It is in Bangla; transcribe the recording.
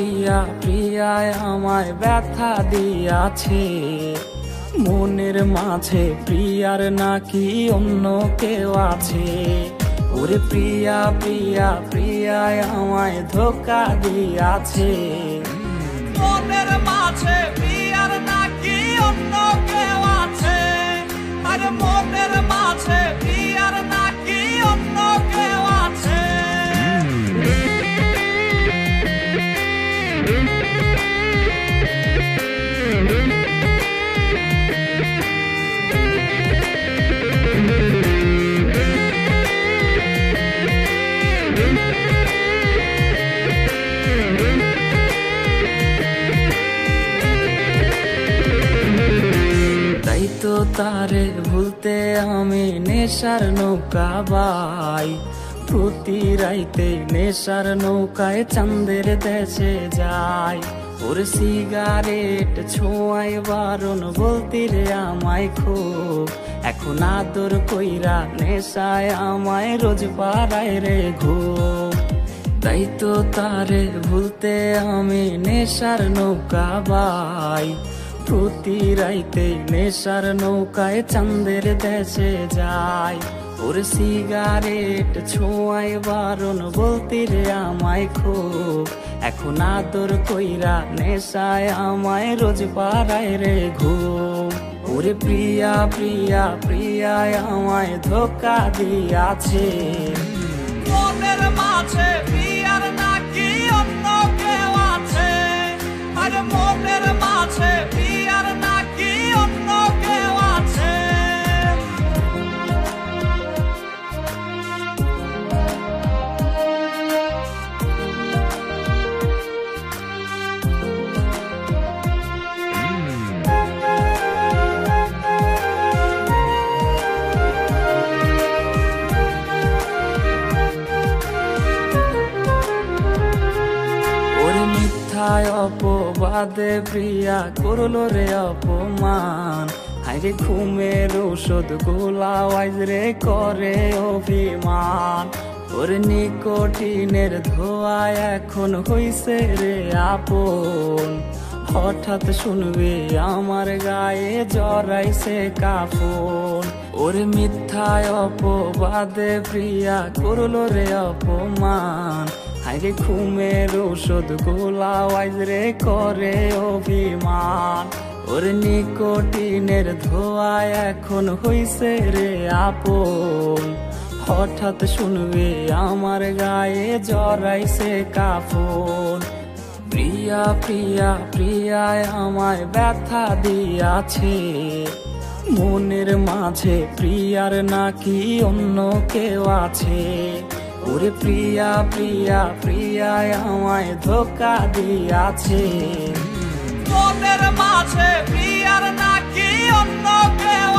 প্রিয়া প্রিয়ায় আমায় ব্যথা দিয়াছে, মনের মাঝে প্রিয়ার নাকি অন্য কেউ আছে। ওরে প্রিয়া প্রিয়া প্রিয়ায় আমায় ধোঁকা দিয়াছে, মনের মাঝে প্রিয়ার নাকি অন্য কেউ আছে। আরে মনের মাঝে প্রিয়ার নাকি অন্য কেউ আছে। তাই তো তারে ভুলতে আমি নেশার নৌকা বাই, প্রতি রাইতে নেশার নৌকায় চাঁদের দেশে যাই। ওর সিগারেট ছোঁয়াই বারণ বলতি রে আমায় খুব, এখন আদর কইরা নেশায় আমায় রোজ পাড়ায় রে ঘুম। তাই তো তারে ভুলতে আমি নেশার নৌকা বাই, প্রতি রাইতে নেশার নৌকায় চাঁদের দেশে যাই। ওর সিগারেট ছোঁয়াই বারণ বলতি রে আমায় খুব, এখন আদর কইরা নেশায় আমায় রোজ পাড়ায় রে ঘুম। ওরে প্রিয়া প্রিয়া প্রিয়ায় আমায় ধোঁকা দিয়াছে, মনের মাঝে প্রিয়ার নাকি অন্য কেউ আছে। আরে মনের মাঝে প্রিয়ার নাকি অন্য কেউ আছে। অপবাদে প্রিয়া করলো রে অপমান, হাইরে ঘুমের ঔষধ গোলাওয়াইজ রে করে অভিমান। ওর নিকোটিনের ধোয়া এখন হইছে রে আপন, হঠাৎ শুনবে আমার গায়ে জড়াইছে কাফন। ওর মিথ্যায় অপবাদে প্রিয়া করলো রে অপমান, হাইরে ঘুমের ঔষধ গোলাওয়াইজ রে করে অভিমান। ওর নিকোটিনের ধোয়া এখন হইছে রে আপন, হঠাৎ শুনবে আমার গায়ে জড়াইছে কাফন। প্রিয়া প্রিয়া প্রিয়ায় আমায় ব্যথা দিয়াছে, মনের মাঝে প্রিয়ার নাকি অন্য কেউ আছে। ওরে প্রিয়া প্রিয়া প্রিয়ায় আমায় ধোঁকা দিয়াছে, মনের মাঝে প্রিয়ার নাকি অন্য কেউ